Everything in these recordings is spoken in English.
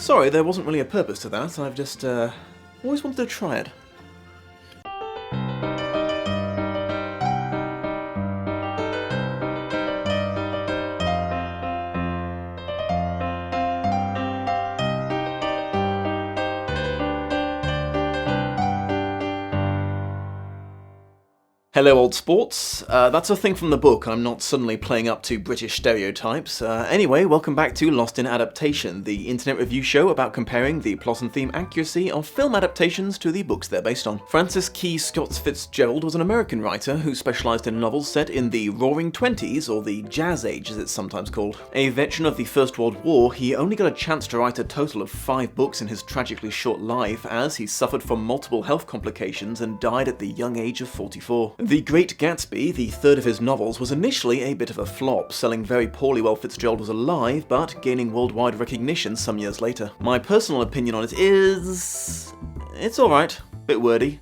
Sorry, there wasn't really a purpose to that. I've just always wanted to try it. Hello old sports, that's a thing from the book, I'm not suddenly playing up to British stereotypes. Anyway, welcome back to Lost in Adaptation, the internet review show about comparing the plot and theme accuracy of film adaptations to the books they're based on. Francis Key Scott Fitzgerald was an American writer who specialised in novels set in the Roaring Twenties, or the Jazz Age as it's sometimes called. A veteran of the First World War, he only got a chance to write a total of 5 books in his tragically short life as he suffered from multiple health complications and died at the young age of 44. The Great Gatsby, the third of his novels, was initially a bit of a flop, selling very poorly while Fitzgerald was alive, but gaining worldwide recognition some years later. My personal opinion on it is... it's alright. Bit wordy.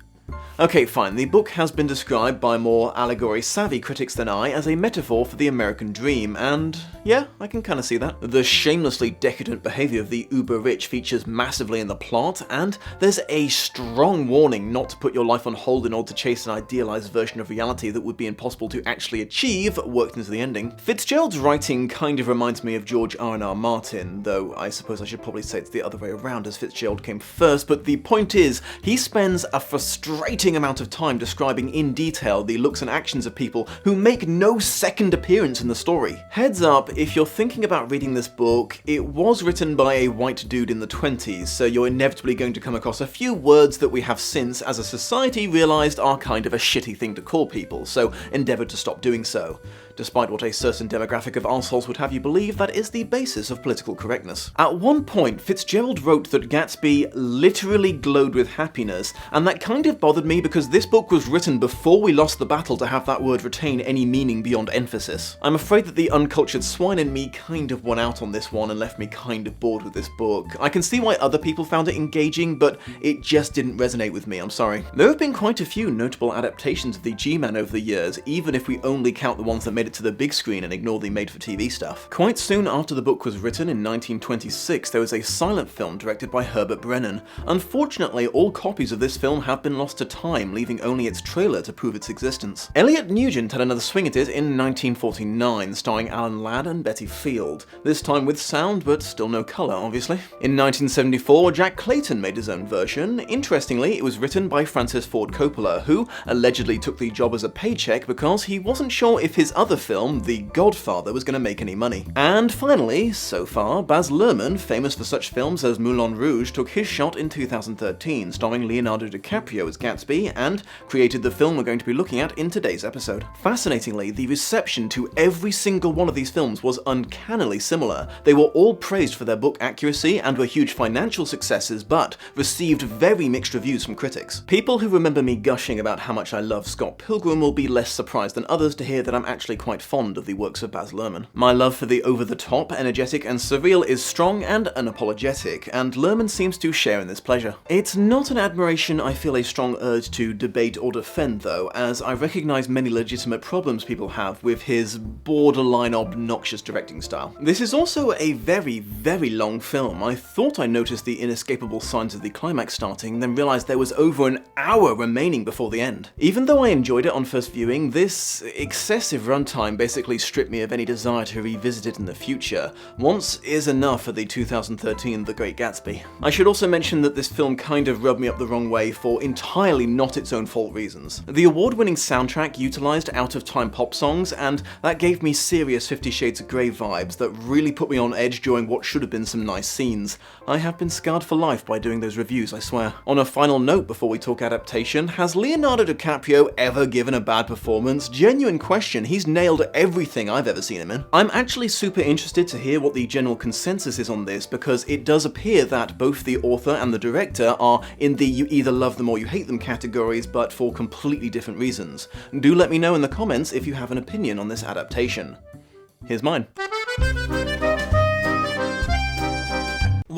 Okay, fine, the book has been described by more allegory-savvy critics than I as a metaphor for the American dream, and yeah, I can kinda see that. The shamelessly decadent behaviour of the uber-rich features massively in the plot, and there's a strong warning not to put your life on hold in order to chase an idealised version of reality that would be impossible to actually achieve, worked into the ending. Fitzgerald's writing kind of reminds me of George R.R. Martin, though I suppose I should probably say it's the other way around as Fitzgerald came first, but the point is, he spends a frustrating amount of time describing in detail the looks and actions of people who make no second appearance in the story. Heads up, if you're thinking about reading this book, it was written by a white dude in the 20s, so you're inevitably going to come across a few words that we have since, as a society, realised are kind of a shitty thing to call people, so endeavoured to stop doing so. Despite what a certain demographic of arseholes would have you believe, that is the basis of political correctness. At one point, Fitzgerald wrote that Gatsby literally glowed with happiness, and that kind of bothered me because this book was written before we lost the battle to have that word retain any meaning beyond emphasis. I'm afraid that the uncultured swine in me kind of won out on this one and left me kind of bored with this book. I can see why other people found it engaging, but it just didn't resonate with me, I'm sorry. There have been quite a few notable adaptations of the G-Man over the years, even if we only count the ones that made it to the big screen and ignore the made-for-TV stuff. Quite soon after the book was written in 1926, there was a silent film directed by Herbert Brennan. Unfortunately, all copies of this film have been lost to time, leaving only its trailer to prove its existence. Elliot Nugent had another swing at it in 1949, starring Alan Ladd and Betty Field, this time with sound, but still no colour, obviously. In 1974, Jack Clayton made his own version. Interestingly, it was written by Francis Ford Coppola, who allegedly took the job as a paycheck because he wasn't sure if his other film, The Godfather, was going to make any money. And finally, so far, Baz Luhrmann, famous for such films as Moulin Rouge, took his shot in 2013, starring Leonardo DiCaprio as Gatsby, and created the film we're going to be looking at in today's episode. Fascinatingly, the reception to every single one of these films was uncannily similar. They were all praised for their book accuracy and were huge financial successes, but received very mixed reviews from critics. People who remember me gushing about how much I love Scott Pilgrim will be less surprised than others to hear that I'm actually quite fond of the works of Baz Luhrmann. My love for the over-the-top, energetic, and surreal is strong and unapologetic, and Luhrmann seems to share in this pleasure. It's not an admiration I feel a strong urge to debate or defend, though, as I recognise many legitimate problems people have with his borderline obnoxious directing style. This is also a very, very long film. I thought I noticed the inescapable signs of the climax starting, then realised there was over an hour remaining before the end. Even though I enjoyed it on first viewing, this excessive runtime basically stripped me of any desire to revisit it in the future. Once is enough for the 2013 The Great Gatsby. I should also mention that this film kind of rubbed me up the wrong way for entirely not its own fault reasons. The award-winning soundtrack utilised out-of-time pop songs, and that gave me serious 50 Shades of Grey vibes that really put me on edge during what should have been some nice scenes. I have been scarred for life by doing those reviews, I swear. On a final note before we talk adaptation, has Leonardo DiCaprio ever given a bad performance? Genuine question, he's nailed everything I've ever seen him in. I'm actually super interested to hear what the general consensus is on this, because it does appear that both the author and the director are in the you either love them or you hate them categories, but for completely different reasons. Do let me know in the comments if you have an opinion on this adaptation. Here's mine.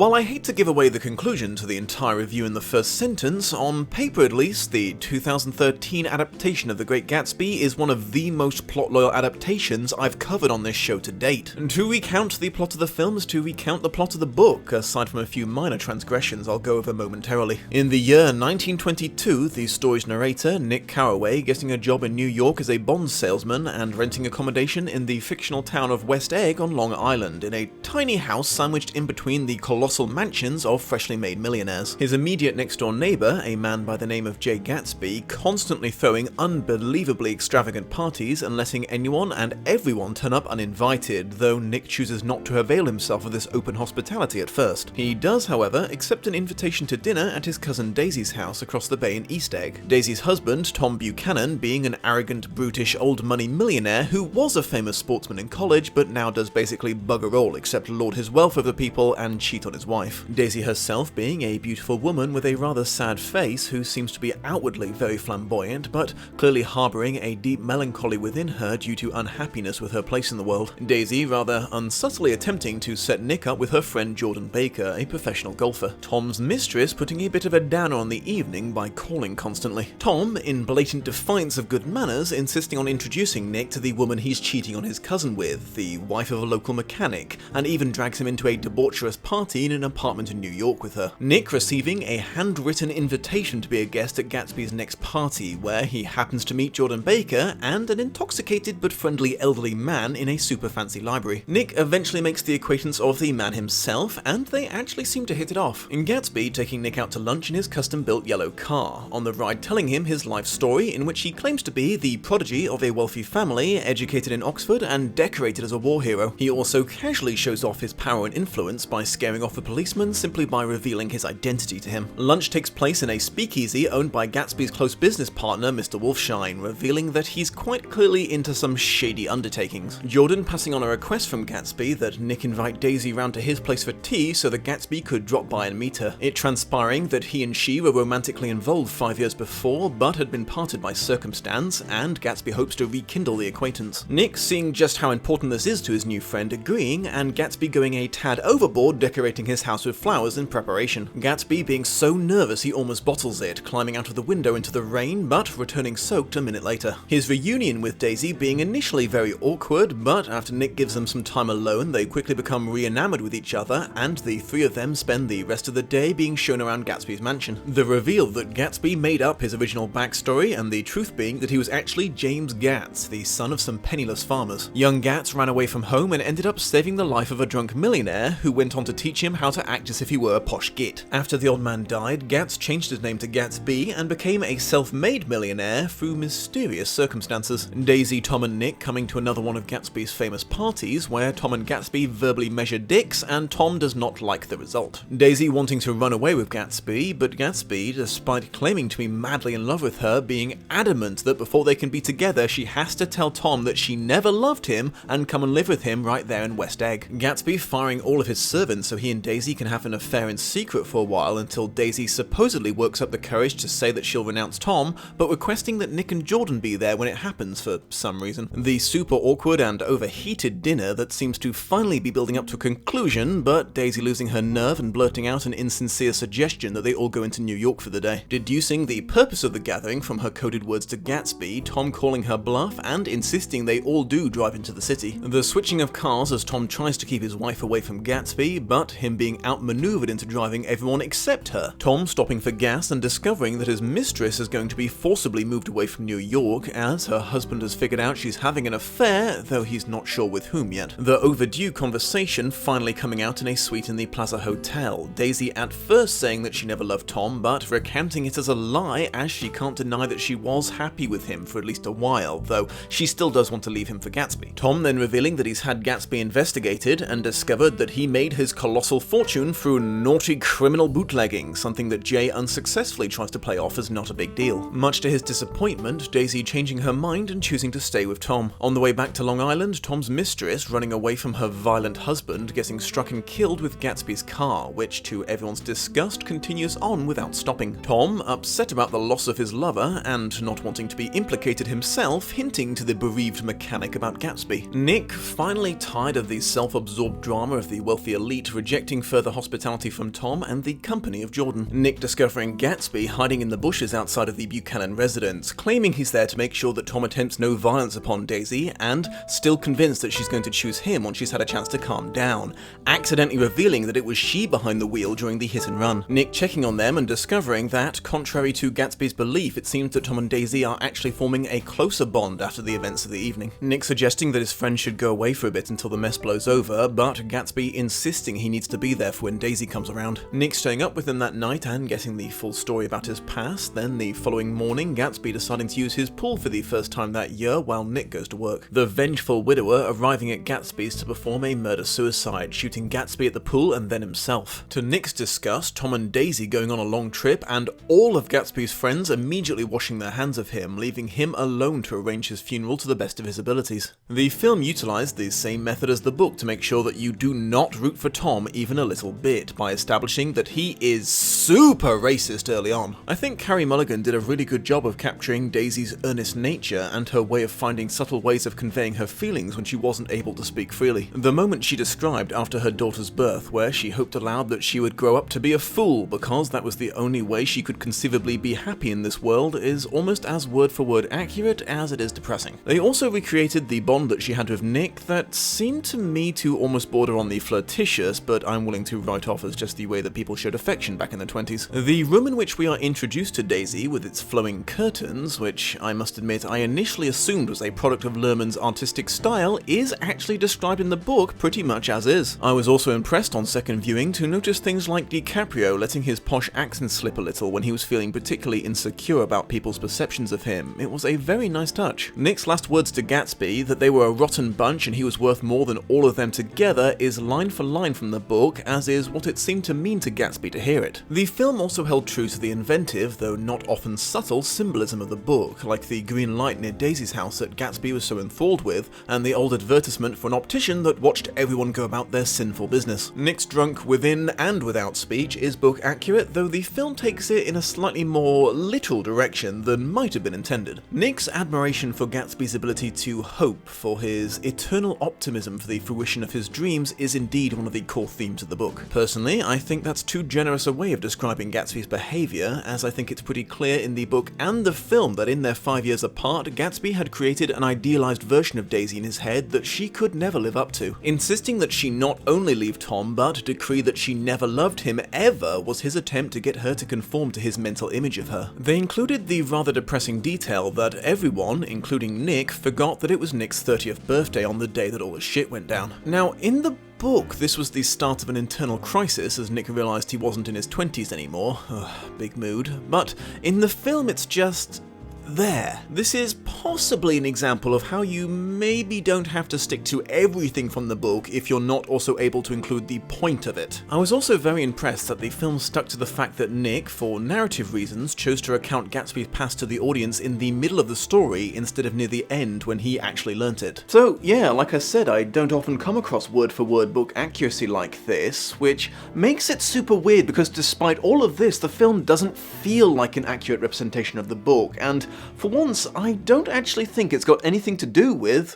While I hate to give away the conclusion to the entire review in the first sentence, on paper at least, the 2013 adaptation of The Great Gatsby is one of the most plot-loyal adaptations I've covered on this show to date. And to recount the plot of the film is to recount the plot of the book, aside from a few minor transgressions I'll go over momentarily. In the year 1922, the story's narrator, Nick Carraway, getting a job in New York as a bond salesman and renting accommodation in the fictional town of West Egg on Long Island, in a tiny house sandwiched in between the colossal mansions of freshly made millionaires. His immediate next-door neighbor, a man by the name of J. Gatsby, constantly throwing unbelievably extravagant parties and letting anyone and everyone turn up uninvited, though Nick chooses not to avail himself of this open hospitality at first. He does, however, accept an invitation to dinner at his cousin Daisy's house across the bay in East Egg. Daisy's husband, Tom Buchanan, being an arrogant, brutish, old-money millionaire who was a famous sportsman in college but now does basically bugger all except lord his wealth over people and cheat on his wife. Daisy herself being a beautiful woman with a rather sad face who seems to be outwardly very flamboyant but clearly harbouring a deep melancholy within her due to unhappiness with her place in the world. Daisy rather unsubtly attempting to set Nick up with her friend Jordan Baker, a professional golfer. Tom's mistress putting a bit of a downer on the evening by calling constantly. Tom, in blatant defiance of good manners, insisting on introducing Nick to the woman he's cheating on his cousin with, the wife of a local mechanic, and even drags him into a debaucherous party in an apartment in New York with her. Nick receiving a handwritten invitation to be a guest at Gatsby's next party, where he happens to meet Jordan Baker and an intoxicated but friendly elderly man in a super fancy library. Nick eventually makes the acquaintance of the man himself, and they actually seem to hit it off. Gatsby taking Nick out to lunch in his custom-built yellow car, on the ride telling him his life story in which he claims to be the prodigy of a wealthy family, educated in Oxford and decorated as a war hero. He also casually shows off his power and influence by scaring off a policeman simply by revealing his identity to him. Lunch takes place in a speakeasy owned by Gatsby's close business partner, Mr. Wolfshine, revealing that he's quite clearly into some shady undertakings. Jordan passing on a request from Gatsby that Nick invite Daisy round to his place for tea so that Gatsby could drop by and meet her. It transpiring that he and she were romantically involved 5 years before, but had been parted by circumstance, and Gatsby hopes to rekindle the acquaintance. Nick, seeing just how important this is to his new friend, agreeing, and Gatsby going a tad overboard decorating his house with flowers in preparation. Gatsby being so nervous he almost bottles it, climbing out of the window into the rain, but returning soaked a minute later. His reunion with Daisy being initially very awkward, but after Nick gives them some time alone, they quickly become re-enamored with each other, and the three of them spend the rest of the day being shown around Gatsby's mansion. The reveal that Gatsby made up his original backstory, and the truth being that he was actually James Gatz, the son of some penniless farmers. Young Gatz ran away from home and ended up saving the life of a drunk millionaire who went on to teach him how to act as if he were a posh git. After the old man died, Gatz changed his name to Gatsby and became a self-made millionaire through mysterious circumstances. Daisy, Tom and Nick coming to another one of Gatsby's famous parties where Tom and Gatsby verbally measure dicks and Tom does not like the result. Daisy wanting to run away with Gatsby, but Gatsby, despite claiming to be madly in love with her, being adamant that before they can be together she has to tell Tom that she never loved him and come and live with him right there in West Egg. Gatsby firing all of his servants so he and Daisy can have an affair in secret for a while until Daisy supposedly works up the courage to say that she'll renounce Tom, but requesting that Nick and Jordan be there when it happens for some reason. The super awkward and overheated dinner that seems to finally be building up to a conclusion, but Daisy losing her nerve and blurting out an insincere suggestion that they all go into New York for the day. Deducing the purpose of the gathering from her coded words to Gatsby, Tom calling her bluff and insisting they all do drive into the city. The switching of cars as Tom tries to keep his wife away from Gatsby, but him being outmaneuvered into driving everyone except her. Tom stopping for gas and discovering that his mistress is going to be forcibly moved away from New York as her husband has figured out she's having an affair, though he's not sure with whom yet. The overdue conversation finally coming out in a suite in the Plaza Hotel, Daisy at first saying that she never loved Tom, but recanting it as a lie as she can't deny that she was happy with him for at least a while, though she still does want to leave him for Gatsby. Tom then revealing that he's had Gatsby investigated and discovered that he made his colossal fortune through naughty criminal bootlegging, something that Jay unsuccessfully tries to play off as not a big deal. Much to his disappointment, Daisy changing her mind and choosing to stay with Tom. On the way back to Long Island, Tom's mistress running away from her violent husband getting struck and killed with Gatsby's car, which to everyone's disgust continues on without stopping. Tom, upset about the loss of his lover and not wanting to be implicated himself, hinting to the bereaved mechanic about Gatsby. Nick, finally tired of the self-absorbed drama of the wealthy elite rejecting expecting further hospitality from Tom and the company of Jordan. Nick discovering Gatsby hiding in the bushes outside of the Buchanan residence, claiming he's there to make sure that Tom attempts no violence upon Daisy, and still convinced that she's going to choose him once she's had a chance to calm down, accidentally revealing that it was she behind the wheel during the hit and run. Nick checking on them and discovering that, contrary to Gatsby's belief, it seems that Tom and Daisy are actually forming a closer bond after the events of the evening. Nick suggesting that his friend should go away for a bit until the mess blows over, but Gatsby insisting he needs to be there for when Daisy comes around. Nick staying up with him that night and getting the full story about his past, then the following morning Gatsby deciding to use his pool for the first time that year while Nick goes to work. The vengeful widower arriving at Gatsby's to perform a murder-suicide, shooting Gatsby at the pool and then himself. To Nick's disgust, Tom and Daisy going on a long trip and all of Gatsby's friends immediately washing their hands of him, leaving him alone to arrange his funeral to the best of his abilities. The film utilised the same method as the book to make sure that you do not root for Tom even a little bit, by establishing that he is super racist early on. I think Carey Mulligan did a really good job of capturing Daisy's earnest nature and her way of finding subtle ways of conveying her feelings when she wasn't able to speak freely. The moment she described after her daughter's birth, where she hoped aloud that she would grow up to be a fool because that was the only way she could conceivably be happy in this world, is almost as word-for-word accurate as it is depressing. They also recreated the bond that she had with Nick that seemed to me to almost border on the flirtatious, but I'm willing to write off as just the way that people showed affection back in the 20s. The room in which we are introduced to Daisy, with its flowing curtains, which I must admit I initially assumed was a product of Luhrmann's artistic style, is actually described in the book pretty much as is. I was also impressed on second viewing to notice things like DiCaprio letting his posh accent slip a little when he was feeling particularly insecure about people's perceptions of him. It was a very nice touch. Nick's last words to Gatsby, that they were a rotten bunch and he was worth more than all of them together, is line for line from the book, as is what it seemed to mean to Gatsby to hear it. The film also held true to the inventive, though not often subtle, symbolism of the book, like the green light near Daisy's house that Gatsby was so enthralled with, and the old advertisement for an optician that watched everyone go about their sinful business. Nick's drunk within and without speech is book accurate, though the film takes it in a slightly more literal direction than might have been intended. Nick's admiration for Gatsby's ability to hope, for his eternal optimism for the fruition of his dreams, is indeed one of the core themes of the book. Personally, I think that's too generous a way of describing Gatsby's behaviour, as I think it's pretty clear in the book and the film that in their 5 years apart, Gatsby had created an idealised version of Daisy in his head that she could never live up to. Insisting that she not only leave Tom, but decree that she never loved him ever, was his attempt to get her to conform to his mental image of her. They included the rather depressing detail that everyone, including Nick, forgot that it was Nick's 30th birthday on the day that all the shit went down. Now, in the book, this was the start of an internal crisis as Nick realised he wasn't in his 20s anymore. Ugh, big mood. But in the film, it's just there. This is possibly an example of how you maybe don't have to stick to everything from the book if you're not also able to include the point of it. I was also very impressed that the film stuck to the fact that Nick, for narrative reasons, chose to recount Gatsby's past to the audience in the middle of the story instead of near the end when he actually learnt it. So yeah, like I said, I don't often come across word-for-word book accuracy like this, which makes it super weird because despite all of this, the film doesn't feel like an accurate representation of the book, and for once, I don't actually think it's got anything to do with...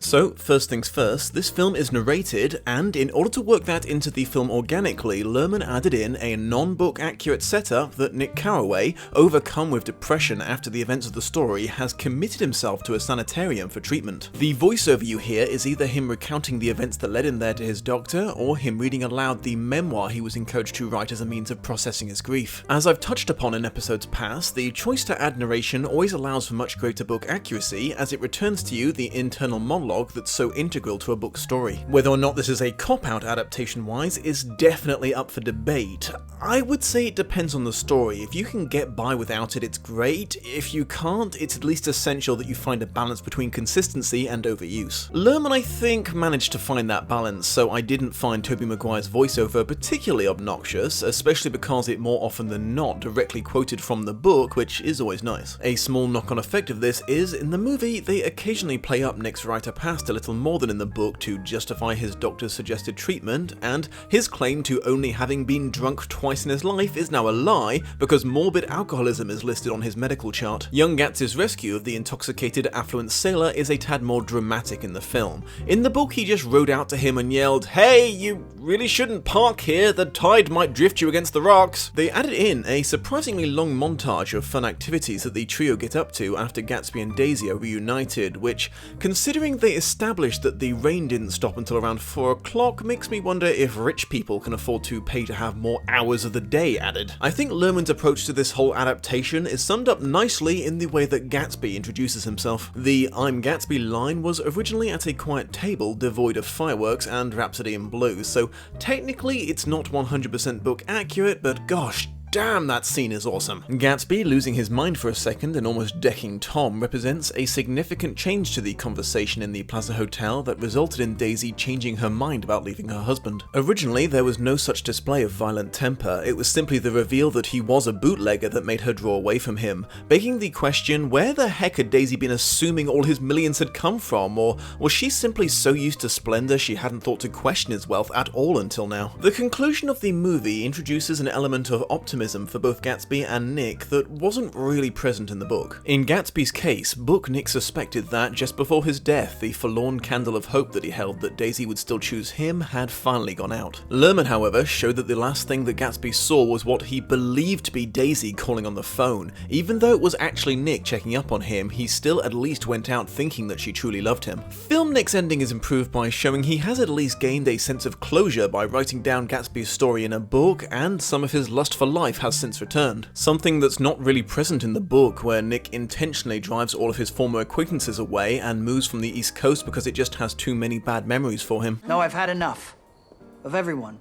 So, first things first, this film is narrated, and in order to work that into the film organically, Luhrmann added in a non-book accurate setup that Nick Carraway, overcome with depression after the events of the story, has committed himself to a sanitarium for treatment. The voiceover you hear is either him recounting the events that led him there to his doctor, or him reading aloud the memoir he was encouraged to write as a means of processing his grief. As I've touched upon in episodes past, the choice to add narration always allows for much greater book accuracy, as it returns to you the internal monologue that's so integral to a book story. Whether or not this is a cop-out adaptation-wise is definitely up for debate. I would say it depends on the story. If you can get by without it, it's great. If you can't, it's at least essential that you find a balance between consistency and overuse. Luhrmann, I think, managed to find that balance, so I didn't find Tobey Maguire's voiceover particularly obnoxious, especially because it more often than not directly quoted from the book, which is always nice. A small knock-on effect of this is, in the movie, they occasionally play up Nick's rite of passage past a little more than in the book to justify his doctor's suggested treatment, and his claim to only having been drunk twice in his life is now a lie because morbid alcoholism is listed on his medical chart. Young Gats's rescue of the intoxicated affluent sailor is a tad more dramatic in the film. In the book, he just rode out to him and yelled, "Hey, you really shouldn't park here, the tide might drift you against the rocks." They added in a surprisingly long montage of fun activities that the trio get up to after Gatsby and Daisy are reunited, which, considering they established that the rain didn't stop until around 4 o'clock, makes me wonder if rich people can afford to pay to have more hours of the day added. I think Luhrmann's approach to this whole adaptation is summed up nicely in the way that Gatsby introduces himself. The "I'm Gatsby" line was originally at a quiet table devoid of fireworks and Rhapsody in Blue, so technically it's not 100% book accurate, but gosh damn, that scene is awesome. Gatsby losing his mind for a second and almost decking Tom represents a significant change to the conversation in the Plaza Hotel that resulted in Daisy changing her mind about leaving her husband. Originally, there was no such display of violent temper, it was simply the reveal that he was a bootlegger that made her draw away from him, begging the question, where the heck had Daisy been assuming all his millions had come from, or was she simply so used to splendor she hadn't thought to question his wealth at all until now? The conclusion of the movie introduces an element of optimism for both Gatsby and Nick that wasn't really present in the book. In Gatsby's case, Nick suspected that just before his death, the forlorn candle of hope that he held that Daisy would still choose him had finally gone out. Luhrmann, however, showed that the last thing that Gatsby saw was what he believed to be Daisy calling on the phone. Even though it was actually Nick checking up on him, he still at least went out thinking that she truly loved him. Film Nick's ending is improved by showing he has at least gained a sense of closure by writing down Gatsby's story in a book, and some of his lust for life has since returned. Something that's not really present in the book, where Nick intentionally drives all of his former acquaintances away and moves from the East Coast because it just has too many bad memories for him. No, I've had enough. Of everyone.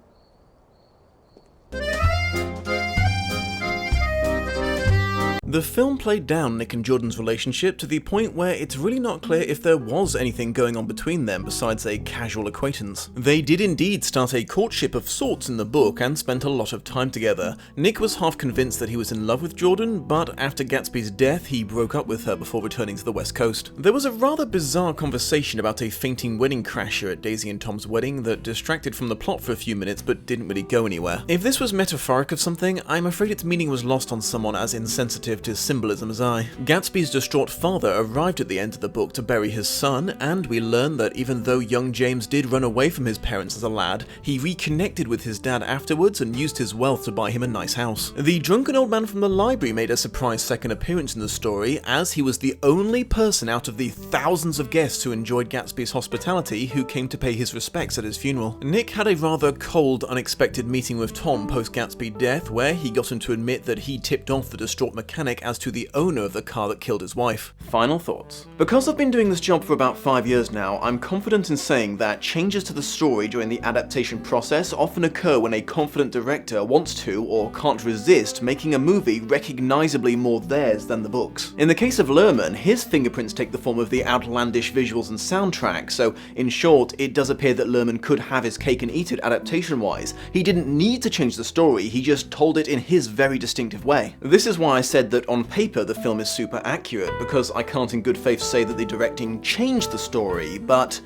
The film played down Nick and Jordan's relationship to the point where it's really not clear if there was anything going on between them besides a casual acquaintance. They did indeed start a courtship of sorts in the book and spent a lot of time together. Nick was half convinced that he was in love with Jordan, but after Gatsby's death he broke up with her before returning to the West Coast. There was a rather bizarre conversation about a fainting wedding crasher at Daisy and Tom's wedding that distracted from the plot for a few minutes but didn't really go anywhere. If this was metaphoric of something, I'm afraid its meaning was lost on someone as insensitive to symbolism as I. Gatsby's distraught father arrived at the end of the book to bury his son, and we learn that even though young James did run away from his parents as a lad, he reconnected with his dad afterwards and used his wealth to buy him a nice house. The drunken old man from the library made a surprise second appearance in the story, as he was the only person out of the thousands of guests who enjoyed Gatsby's hospitality who came to pay his respects at his funeral. Nick had a rather cold, unexpected meeting with Tom post Gatsby's death, where he got him to admit that he tipped off the distraught mechanic as to the owner of the car that killed his wife. Final thoughts. Because I've been doing this job for about 5 years now, I'm confident in saying that changes to the story during the adaptation process often occur when a confident director wants to, or can't resist, making a movie recognizably more theirs than the books. In the case of Luhrmann, his fingerprints take the form of the outlandish visuals and soundtrack, so in short, it does appear that Luhrmann could have his cake and eat it adaptation-wise. He didn't need to change the story, he just told it in his very distinctive way. This is why I said that on paper the film is super accurate, because I can't in good faith say that the directing changed the story, but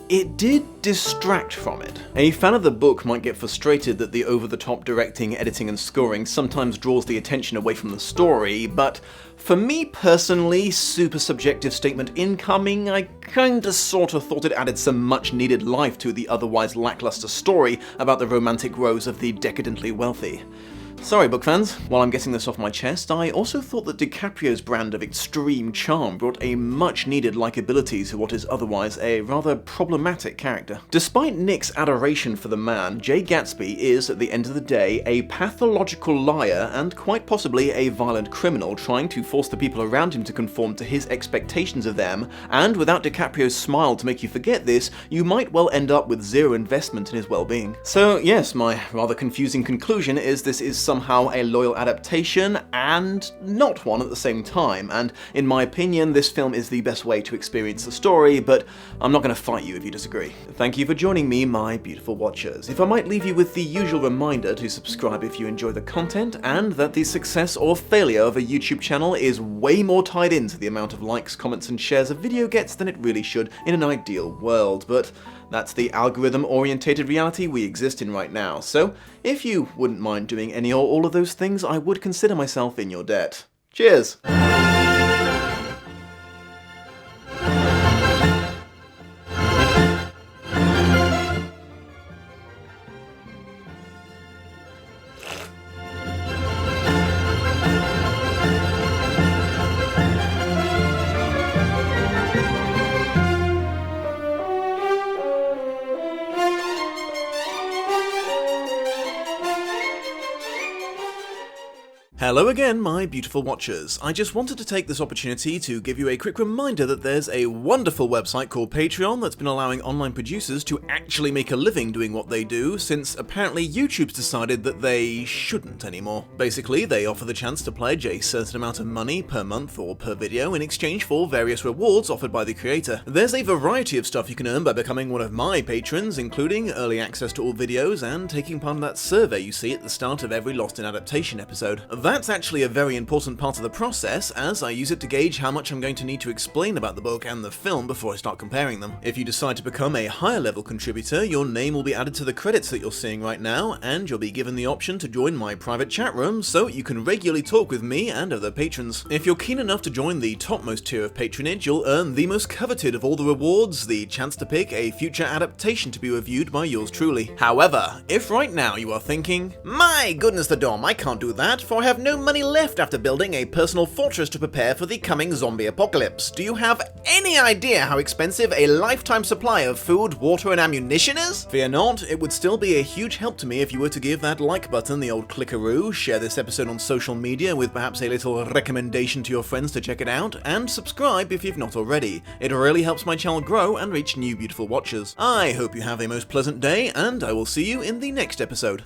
it did distract from it. A fan of the book might get frustrated that the over-the-top directing, editing and scoring sometimes draws the attention away from the story, but for me personally, super subjective statement incoming, I kinda sorta thought it added some much needed life to the otherwise lackluster story about the romantic woes of the decadently wealthy. Sorry, book fans. While I'm getting this off my chest, I also thought that DiCaprio's brand of extreme charm brought a much-needed likability to what is otherwise a rather problematic character. Despite Nick's adoration for the man, Jay Gatsby is, at the end of the day, a pathological liar and quite possibly a violent criminal trying to force the people around him to conform to his expectations of them, and without DiCaprio's smile to make you forget this, you might well end up with zero investment in his well-being. So yes, my rather confusing conclusion is this is some somehow a loyal adaptation and not one at the same time, and in my opinion this film is the best way to experience the story, but I'm not going to fight you if you disagree. Thank you for joining me, my beautiful watchers. If I might leave you with the usual reminder to subscribe if you enjoy the content, and that the success or failure of a YouTube channel is way more tied into the amount of likes, comments and shares a video gets than it really should in an ideal world, but that's the algorithm-orientated reality we exist in right now, so if you wouldn't mind doing any or all of those things, I would consider myself in your debt. Cheers! Hello again, my beautiful watchers. I just wanted to take this opportunity to give you a quick reminder that there's a wonderful website called Patreon that's been allowing online producers to actually make a living doing what they do, since apparently YouTube's decided that they shouldn't anymore. Basically, they offer the chance to pledge a certain amount of money per month or per video in exchange for various rewards offered by the creator. There's a variety of stuff you can earn by becoming one of my patrons, including early access to all videos and taking part in that survey you see at the start of every Lost in Adaptation episode. That's actually a very important part of the process, as I use it to gauge how much I'm going to need to explain about the book and the film before I start comparing them. If you decide to become a higher level contributor, your name will be added to the credits that you're seeing right now, and you'll be given the option to join my private chat room so you can regularly talk with me and other patrons. If you're keen enough to join the topmost tier of patronage, you'll earn the most coveted of all the rewards, the chance to pick a future adaptation to be reviewed by yours truly. However, if right now you are thinking, "My goodness the Dom, I can't do that, for I have no money left after building a personal fortress to prepare for the coming zombie apocalypse. Do you have any idea how expensive a lifetime supply of food, water and ammunition is?" Fear not, it would still be a huge help to me if you were to give that like button the old clickaroo, share this episode on social media with perhaps a little recommendation to your friends to check it out, and subscribe if you've not already. It really helps my channel grow and reach new beautiful watchers. I hope you have a most pleasant day, and I will see you in the next episode.